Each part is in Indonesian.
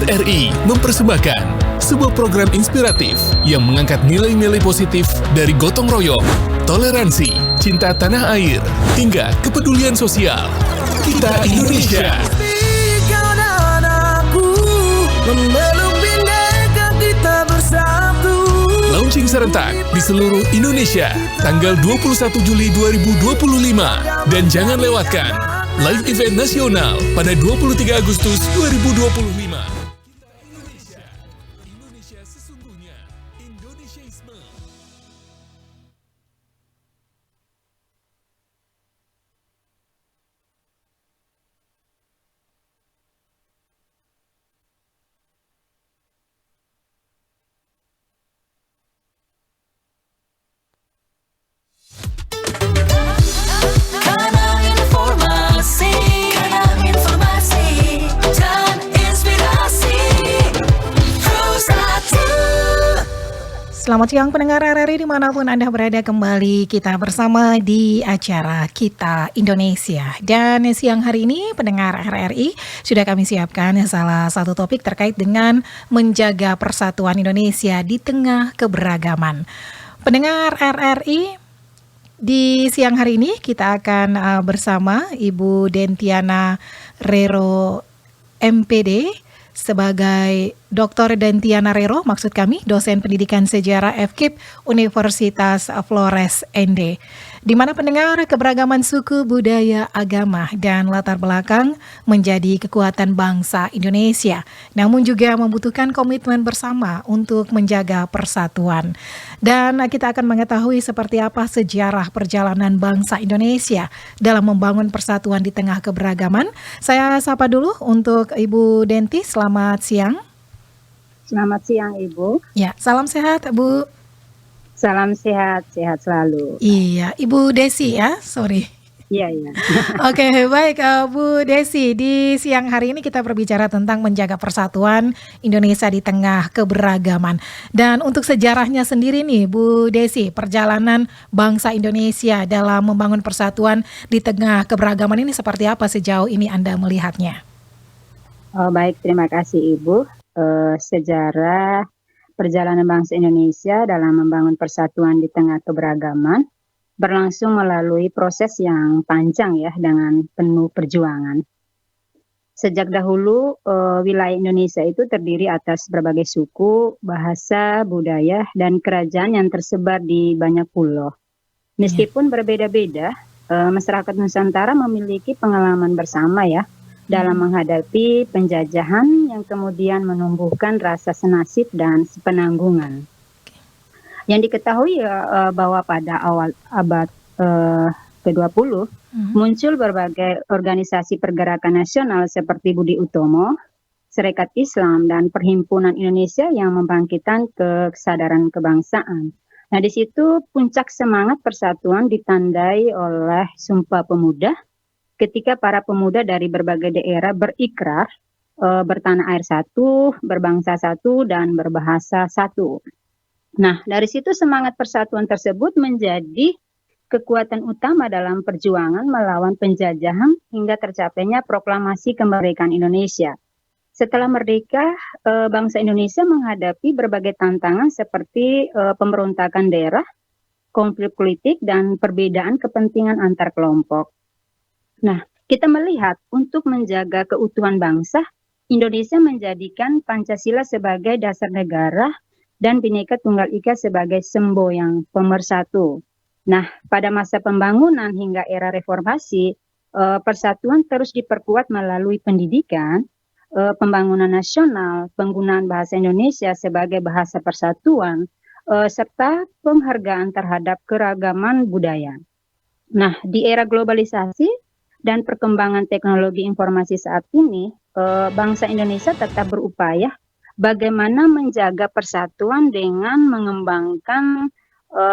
RRI mempersembahkan sebuah program inspiratif yang mengangkat nilai-nilai positif dari gotong royong, toleransi, cinta tanah air, hingga kepedulian sosial. Kita Indonesia. Launching serentak di seluruh Indonesia tanggal 21 Juli 2025. Dan jangan lewatkan live event nasional pada 23 Agustus 2025. Indonesia sesungguhnya, Indonesiaisme. Selamat siang pendengar RRI dimanapun Anda berada, kembali kita bersama di acara Kita Indonesia. Dan siang hari ini pendengar RRI sudah kami siapkan salah satu topik terkait dengan menjaga persatuan Indonesia di tengah keberagaman. Pendengar RRI, di siang hari ini kita akan bersama Ibu Dentiana Rero MPD sebagai Dr. Dentiana Rero, maksud kami, dosen pendidikan sejarah FKIP Universitas Flores ND. Di mana pendengar keberagaman suku, budaya, agama, dan latar belakang menjadi kekuatan bangsa Indonesia. Namun juga membutuhkan komitmen bersama untuk menjaga persatuan. Dan kita akan mengetahui seperti apa sejarah perjalanan bangsa Indonesia dalam membangun persatuan di tengah keberagaman. Saya sapa dulu untuk Ibu Denti, selamat siang. Selamat siang Ibu. Ya, salam sehat Bu. Salam sehat, sehat selalu. Iya, Ibu Desi ya, sorry. Iya. Oke, baik Bu Desi, di siang hari ini kita berbicara tentang menjaga persatuan Indonesia di tengah keberagaman. Dan untuk sejarahnya sendiri nih Bu Desi, perjalanan bangsa Indonesia dalam membangun persatuan di tengah keberagaman ini seperti apa sejauh ini Anda melihatnya? Baik, terima kasih Ibu. Sejarah perjalanan bangsa Indonesia dalam membangun persatuan di tengah keberagaman berlangsung melalui proses yang panjang ya, dengan penuh perjuangan. Sejak dahulu wilayah Indonesia itu terdiri atas berbagai suku, bahasa, budaya, dan kerajaan yang tersebar di banyak pulau. Meskipun berbeda-beda, masyarakat Nusantara memiliki pengalaman bersama ya dalam menghadapi penjajahan yang kemudian menumbuhkan rasa senasib dan sepenanggungan. Yang diketahui bahwa pada awal abad ke-20 muncul berbagai organisasi pergerakan nasional seperti Budi Utomo, Serikat Islam, dan Perhimpunan Indonesia yang membangkitkan kesadaran kebangsaan. Nah, di situ puncak semangat persatuan ditandai oleh Sumpah Pemuda, ketika para pemuda dari berbagai daerah berikrar bertanah air satu, berbangsa satu, dan berbahasa satu. Nah, dari situ semangat persatuan tersebut menjadi kekuatan utama dalam perjuangan melawan penjajahan hingga tercapainya proklamasi kemerdekaan Indonesia. Setelah merdeka, bangsa Indonesia menghadapi berbagai tantangan seperti pemberontakan daerah, konflik politik, dan perbedaan kepentingan antar kelompok. Nah, kita melihat untuk menjaga keutuhan bangsa, Indonesia menjadikan Pancasila sebagai dasar negara dan Bhinneka Tunggal Ika sebagai semboyan pemersatu. Nah, pada masa pembangunan hingga era reformasi, persatuan terus diperkuat melalui pendidikan, pembangunan nasional, penggunaan bahasa Indonesia sebagai bahasa persatuan, serta penghargaan terhadap keragaman budaya. Nah, di era globalisasi dan perkembangan teknologi informasi saat ini, bangsa Indonesia tetap berupaya bagaimana menjaga persatuan dengan mengembangkan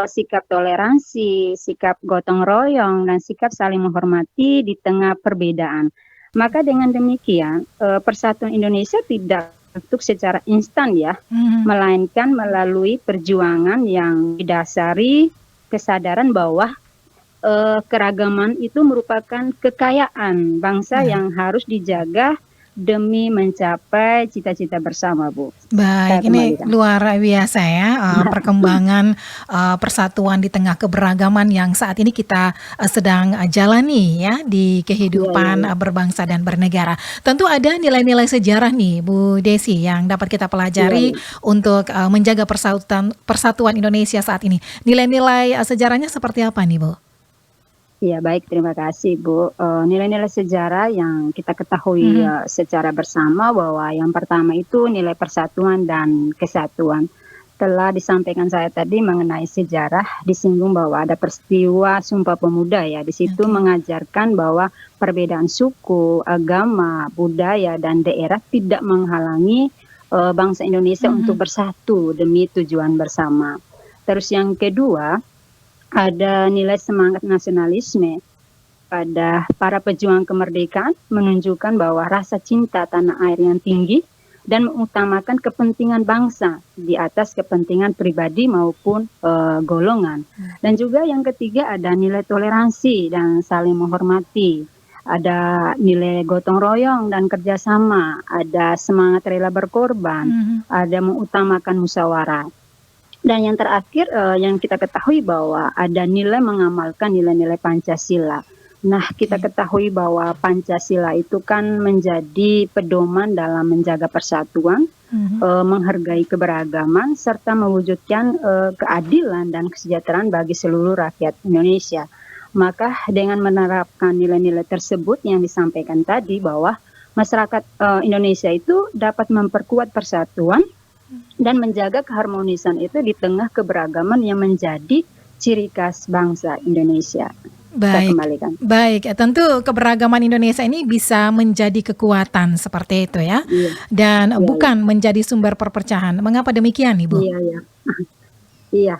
sikap toleransi, sikap gotong royong, dan sikap saling menghormati di tengah perbedaan. Maka dengan demikian, persatuan Indonesia tidak bentuk secara instan ya, melainkan melalui perjuangan yang didasari kesadaran bahwa keragaman itu merupakan kekayaan bangsa yang harus dijaga demi mencapai cita-cita bersama, Bu. Saya Baik, ini kembalikan. luar biasa ya, perkembangan, persatuan di tengah keberagaman yang saat ini kita, sedang, jalani ya di Iya, iya, kehidupan, iya. berbangsa dan bernegara. Tentu ada nilai-nilai sejarah nih Bu Desi yang dapat kita Iya, pelajari iya. untuk, menjaga persautan persatuan Indonesia saat ini. Nilai-nilai, sejarahnya seperti apa nih Bu? Iya, baik, terima kasih, Bu. Nilai-nilai sejarah yang kita ketahui, Mhm, secara bersama bahwa yang pertama itu nilai persatuan dan kesatuan. Telah disampaikan saya tadi mengenai sejarah, disinggung bahwa ada peristiwa Sumpah Pemuda ya, di situ oke. mengajarkan bahwa perbedaan suku, agama, budaya, dan daerah tidak menghalangi, bangsa Indonesia Mhm, untuk bersatu demi tujuan bersama. Terus yang kedua, ada nilai semangat nasionalisme pada para pejuang kemerdekaan menunjukkan bahwa rasa cinta tanah air yang tinggi dan mengutamakan kepentingan bangsa di atas kepentingan pribadi maupun golongan. Dan juga yang ketiga ada nilai toleransi dan saling menghormati. Ada nilai gotong royong dan kerjasama, ada semangat rela berkorban, mhm, ada mengutamakan musyawarah. Dan yang terakhir, yang kita ketahui bahwa ada nilai mengamalkan nilai-nilai Pancasila. Nah, kita oke. ketahui bahwa Pancasila itu kan menjadi pedoman dalam menjaga persatuan, Mhm, menghargai keberagaman, serta mewujudkan, keadilan dan kesejahteraan bagi seluruh rakyat Indonesia. Maka dengan menerapkan nilai-nilai tersebut yang disampaikan tadi bahwa masyarakat, Indonesia itu dapat memperkuat persatuan dan menjaga keharmonisan itu di tengah keberagaman yang menjadi ciri khas bangsa Indonesia. Saya baik. kembalikan. Baik, tentu keberagaman Indonesia ini bisa menjadi kekuatan seperti itu ya, Iya, dan iya, iya. bukan menjadi sumber perpecahan. Mengapa demikian, Ibu? Iya, iya. Iya,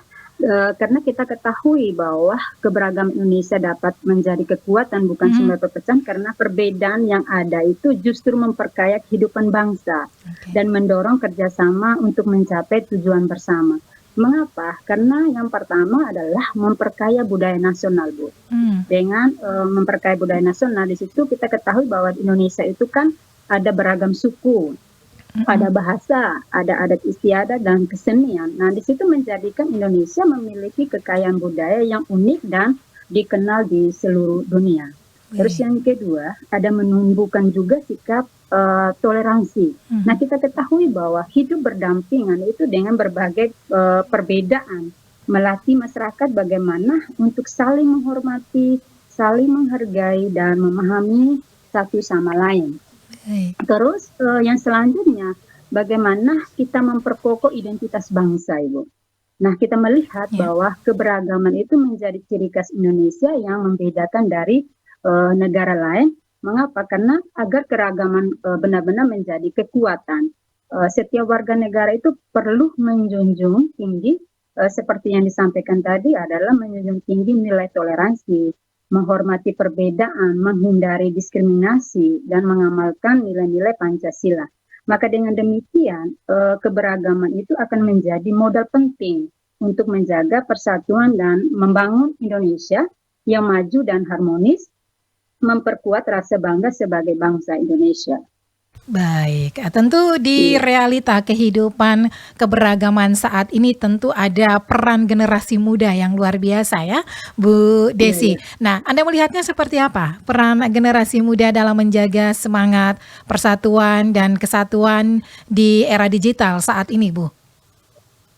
karena kita ketahui bahwa keberagaman Indonesia dapat menjadi kekuatan bukan Mhm, sumber perpecahan karena perbedaan yang ada itu justru memperkaya kehidupan bangsa oke. dan mendorong kerjasama untuk mencapai tujuan bersama. Mengapa? Karena yang pertama adalah memperkaya budaya nasional, Bu. Mmm, Dengan, memperkaya budaya nasional, di situ kita ketahui bahwa di Indonesia itu kan ada beragam suku, ada mhm, bahasa, ada adat istiadat dan kesenian. Nah, di situ menjadikan Indonesia memiliki kekayaan budaya yang unik dan dikenal di seluruh dunia. Terus baik. yang kedua, ada menumbuhkan juga sikap toleransi. Nah, Mhm, kita ketahui bahwa hidup berdampingan itu dengan berbagai perbedaan, melatih masyarakat bagaimana untuk saling menghormati, saling menghargai, dan memahami satu sama lain. baik. Terus, yang selanjutnya, bagaimana kita memperkokoh identitas bangsa, Ibu. Nah, kita melihat Ya, bahwa keberagaman itu menjadi ciri khas Indonesia yang membedakan dari, negara lain. Mengapa? Karena agar keragaman, benar-benar menjadi kekuatan, setiap warga negara itu perlu menjunjung tinggi, seperti yang disampaikan tadi adalah menjunjung tinggi nilai toleransi, menghormati perbedaan, menghindari diskriminasi, dan mengamalkan nilai-nilai Pancasila. Maka dengan demikian, keberagaman itu akan menjadi modal penting untuk menjaga persatuan dan membangun Indonesia yang maju dan harmonis, memperkuat rasa bangga sebagai bangsa Indonesia. baik. Tentu di Iya, realita kehidupan keberagaman saat ini tentu ada peran generasi muda yang luar biasa ya, Bu iya, Desi. iya. Nah, Anda melihatnya seperti apa peran generasi muda dalam menjaga semangat persatuan dan kesatuan di era digital saat ini, Bu?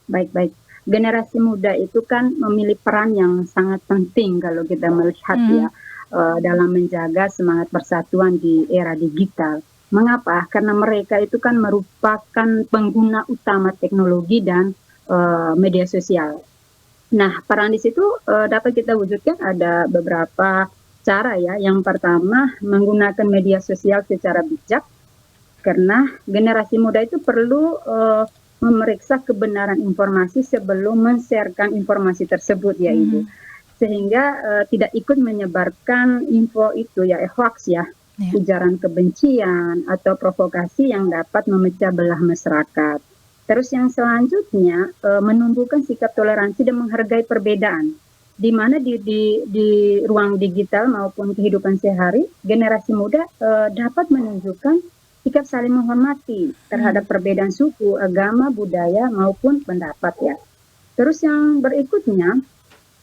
Baik, baik. Generasi muda itu kan memiliki peran yang sangat penting kalau kita melihat ya, Mhm, dalam menjaga semangat persatuan di era digital. Mengapa? Karena mereka itu kan merupakan pengguna utama teknologi dan media sosial. Nah, peran di situ dapat kita wujudkan ada beberapa cara ya. Yang pertama, menggunakan media sosial secara bijak karena generasi muda itu perlu memeriksa kebenaran informasi sebelum men-sharekan informasi tersebut ya Ibu. mhm, Sehingga tidak ikut menyebarkan info itu ya hoax ya, ya, ujaran kebencian atau provokasi yang dapat memecah belah masyarakat. Terus yang selanjutnya menumbuhkan sikap toleransi dan menghargai perbedaan. Di mana di ruang digital maupun kehidupan sehari, generasi muda dapat menunjukkan sikap saling menghormati terhadap perbedaan suku, agama, budaya maupun pendapat ya. Terus yang berikutnya,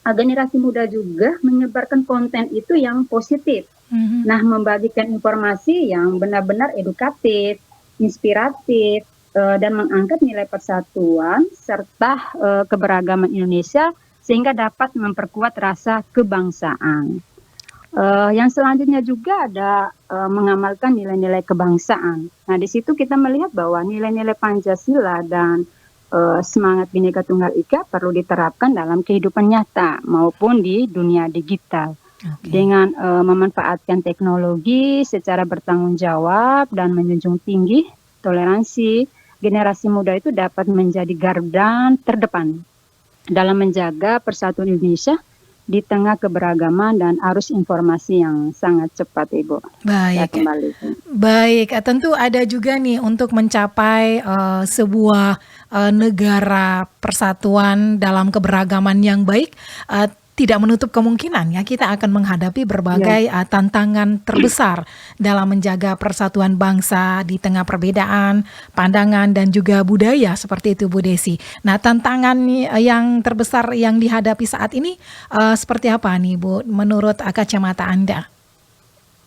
generasi muda juga menyebarkan konten itu yang positif. Nah, membagikan informasi yang benar-benar edukatif, inspiratif, dan mengangkat nilai persatuan serta keberagaman Indonesia sehingga dapat memperkuat rasa kebangsaan. Yang selanjutnya juga ada mengamalkan nilai-nilai kebangsaan. Nah, di situ kita melihat bahwa nilai-nilai Pancasila dan semangat Bhinneka Tunggal Ika perlu diterapkan dalam kehidupan nyata maupun di dunia digital. Dengan memanfaatkan teknologi secara bertanggung jawab dan menjunjung tinggi toleransi, generasi muda itu dapat menjadi garda terdepan dalam menjaga persatuan Indonesia di tengah keberagaman dan arus informasi yang sangat cepat, Ibu. Baik, baik. Tentu ada juga nih untuk mencapai sebuah negara persatuan dalam keberagaman yang baik. Tidak menutup kemungkinan ya kita akan menghadapi berbagai tantangan terbesar dalam menjaga persatuan bangsa di tengah perbedaan pandangan dan juga budaya seperti itu Bu Desi. Nah, tantangan yang terbesar yang dihadapi saat ini seperti apa nih Bu menurut kacamata Anda?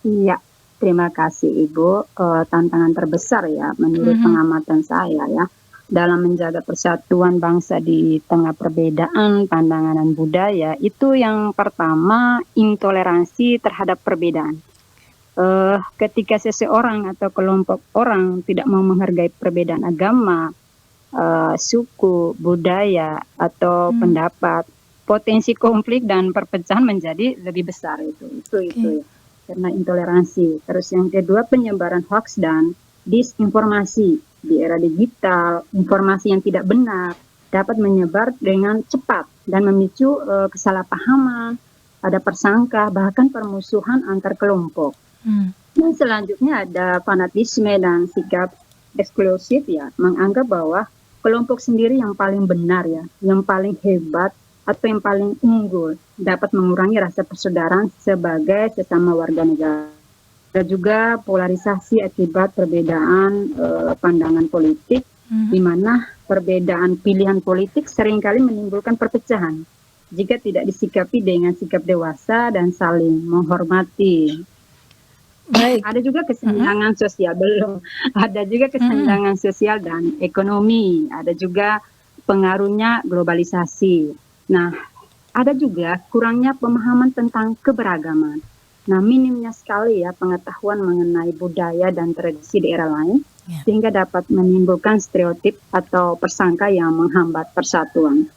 Iya, terima kasih Ibu. Tantangan terbesar ya menurut pengamatan saya ya dalam menjaga persatuan bangsa di tengah perbedaan pandangan dan budaya itu yang pertama intoleransi terhadap perbedaan. Ketika seseorang atau kelompok orang tidak mau menghargai perbedaan agama, suku, budaya atau pendapat, potensi konflik dan perpecahan menjadi lebih besar itu ya. Karena intoleransi. Terus yang kedua penyebaran hoax dan disinformasi. Di era digital, informasi yang tidak benar dapat menyebar dengan cepat dan memicu kesalahpahaman, ada persangka, bahkan permusuhan antar kelompok. Dan selanjutnya ada fanatisme dan sikap eksklusif ya, menganggap bahwa kelompok sendiri yang paling benar ya, yang paling hebat atau yang paling unggul dapat mengurangi rasa persaudaraan sebagai sesama warga negara. Ada juga polarisasi akibat perbedaan pandangan politik, di mana perbedaan pilihan politik seringkali menimbulkan perpecahan jika tidak disikapi dengan sikap dewasa dan saling menghormati. Baik. Ada juga kesenjangan sosial ada juga kesenjangan sosial dan ekonomi, ada juga pengaruhnya globalisasi. Nah, ada juga kurangnya pemahaman tentang keberagaman. Nah, minimnya sekali ya pengetahuan mengenai budaya dan tradisi daerah lain, sehingga dapat menimbulkan stereotip atau persangka yang menghambat persatuan.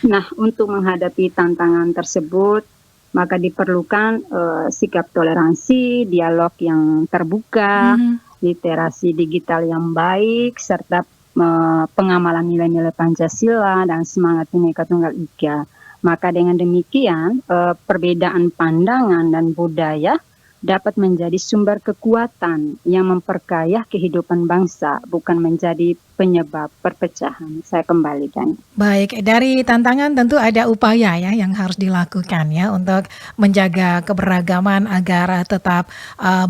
Nah, untuk menghadapi tantangan tersebut, maka diperlukan sikap toleransi, dialog yang terbuka, literasi digital yang baik, serta pengamalan nilai-nilai Pancasila dan semangat Bhinneka Tunggal Ika. Maka dengan demikian, perbedaan pandangan dan budaya dapat menjadi sumber kekuatan yang memperkaya kehidupan bangsa, bukan menjadi penyebab perpecahan. Saya kembalikan. Baik, dari tantangan tentu ada upaya ya yang harus dilakukan ya untuk menjaga keberagaman agar tetap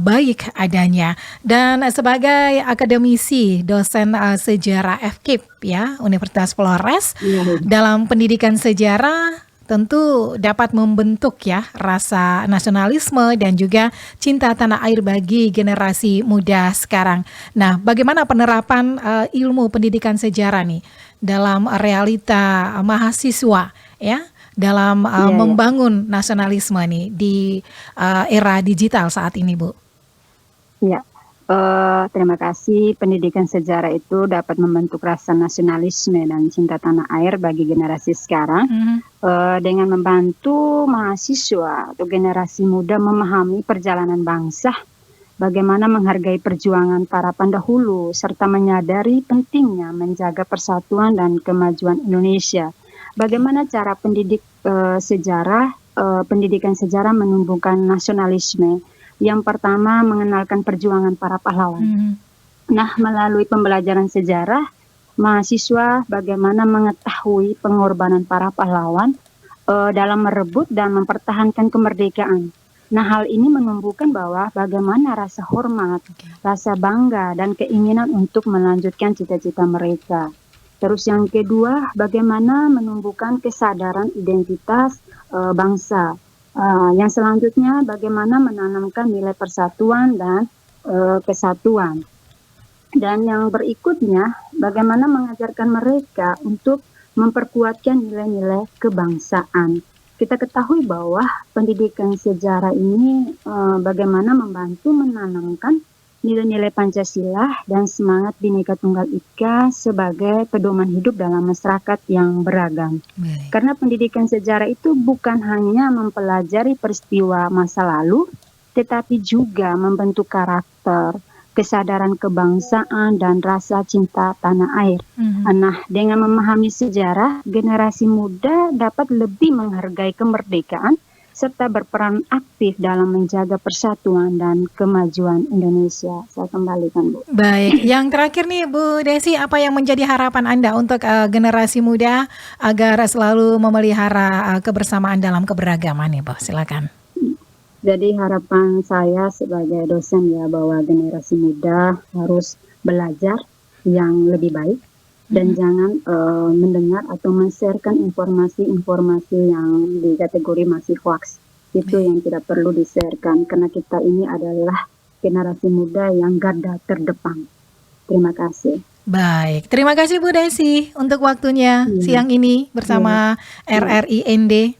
baik adanya. Dan sebagai akademisi, dosen sejarah FKIP ya, Universitas Flores, dalam pendidikan sejarah tentu dapat membentuk ya rasa nasionalisme dan juga cinta tanah air bagi generasi muda sekarang. Nah, bagaimana penerapan ilmu pendidikan sejarah nih dalam realita mahasiswa ya dalam membangun nasionalisme nih di era digital saat ini, Bu? Iya. Terima kasih. Pendidikan sejarah itu dapat membentuk rasa nasionalisme dan cinta tanah air bagi generasi sekarang dengan membantu mahasiswa atau generasi muda memahami perjalanan bangsa, bagaimana menghargai perjuangan para pendahulu, serta menyadari pentingnya menjaga persatuan dan kemajuan Indonesia. Bagaimana cara pendidikan sejarah menumbuhkan nasionalisme? Yang pertama, mengenalkan perjuangan para pahlawan. Nah, melalui pembelajaran sejarah, mahasiswa bagaimana mengetahui pengorbanan para pahlawan dalam merebut dan mempertahankan kemerdekaan. Nah, hal ini menumbuhkan bahwa bagaimana rasa hormat, rasa bangga, dan keinginan untuk melanjutkan cita-cita mereka. Terus yang kedua, bagaimana menumbuhkan kesadaran identitas bangsa. Yang selanjutnya, bagaimana menanamkan nilai persatuan dan kesatuan. Dan yang berikutnya, bagaimana mengajarkan mereka untuk memperkuatkan nilai-nilai kebangsaan. Kita ketahui bahwa pendidikan sejarah ini bagaimana membantu menanamkan nilai-nilai Pancasila dan semangat Bhinneka Tunggal Ika sebagai pedoman hidup dalam masyarakat yang beragam. Karena pendidikan sejarah itu bukan hanya mempelajari peristiwa masa lalu, tetapi juga membentuk karakter, kesadaran kebangsaan, dan rasa cinta tanah air. Nah, dengan memahami sejarah, generasi muda dapat lebih menghargai kemerdekaan serta berperan aktif dalam menjaga persatuan dan kemajuan Indonesia. Saya kembalikan, Bu. Baik, yang terakhir nih Bu Desi, apa yang menjadi harapan Anda untuk generasi muda agar selalu memelihara kebersamaan dalam keberagaman nih, Bu? Silakan. Jadi harapan saya sebagai dosen ya, bahwa generasi muda harus belajar yang lebih baik dan jangan mendengar atau men-sharekan informasi-informasi yang dikategori masih hoax. Itu yang tidak perlu di-sharekan, karena kita ini adalah generasi muda yang garda terdepan. Terima kasih. Baik, terima kasih Bu Desi untuk waktunya siang ini bersama RRI ND.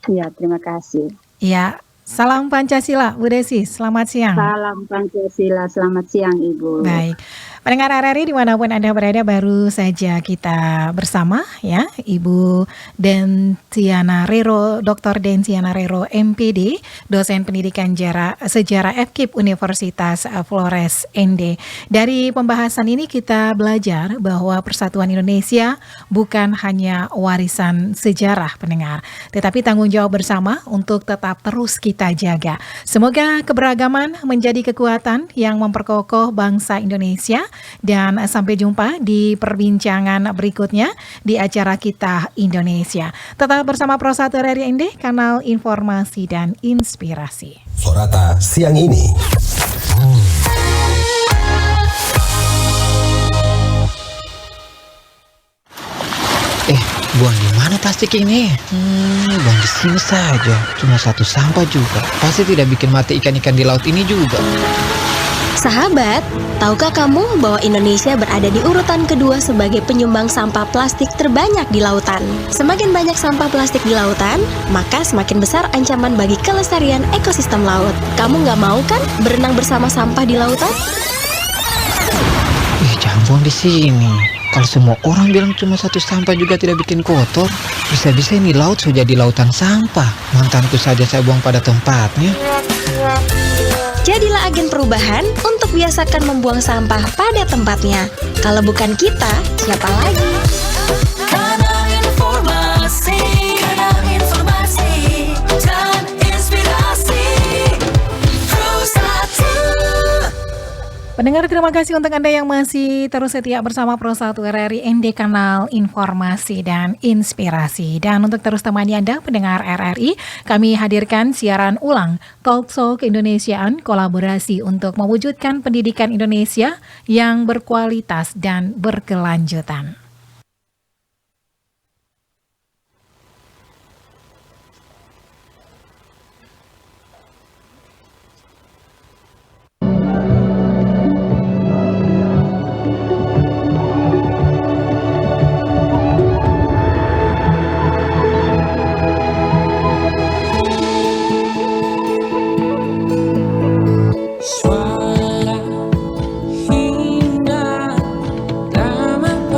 Ya, terima kasih. Ya. Salam Pancasila, Bu Desi. Selamat siang. Salam Pancasila, selamat siang Ibu. Baik, pendengar RRI dimanapun Anda berada, baru saja kita bersama ya, Ibu Densiana Rero, Dr. Densiana Rero, MPD, dosen pendidikan sejarah FKIP Universitas Flores ND. Dari pembahasan ini kita belajar bahwa persatuan Indonesia bukan hanya warisan sejarah pendengar, tetapi tanggung jawab bersama untuk tetap terus kita jaga. Semoga keberagaman menjadi kekuatan yang memperkokoh bangsa Indonesia, dan sampai jumpa di perbincangan berikutnya di acara Kita Indonesia. Tetap bersama Pro 1 RRI ND, kanal informasi dan inspirasi. Sorata siang ini. Buang di mana plastik ini? Buang di sini saja. Cuma satu sampah juga. Pasti tidak bikin mati ikan-ikan di laut ini juga. Sahabat, tahukah kamu bahwa Indonesia berada di urutan kedua sebagai penyumbang sampah plastik terbanyak di lautan? Semakin banyak sampah plastik di lautan, maka semakin besar ancaman bagi kelestarian ekosistem laut. Kamu nggak mau kan berenang bersama sampah di lautan? Jangan buang di sini. Kalau semua orang bilang cuma satu sampah juga tidak bikin kotor, bisa-bisa ini laut sudah jadi lautan sampah. Mantanku saja saya buang pada tempatnya. Jadilah agen perubahan untuk biasakan membuang sampah pada tempatnya. Kalau bukan kita, siapa lagi? Kanal informasi dan inspirasi. Pro 1. Pendengar, terima kasih untuk Anda yang masih terus setia bersama Pro 1 RRI ND, kanal informasi dan inspirasi. Dan untuk terus temani Anda, pendengar RRI, kami hadirkan siaran ulang Talkshow Keindonesiaan kolaborasi untuk mewujudkan pendidikan Indonesia yang berkualitas dan berkelanjutan.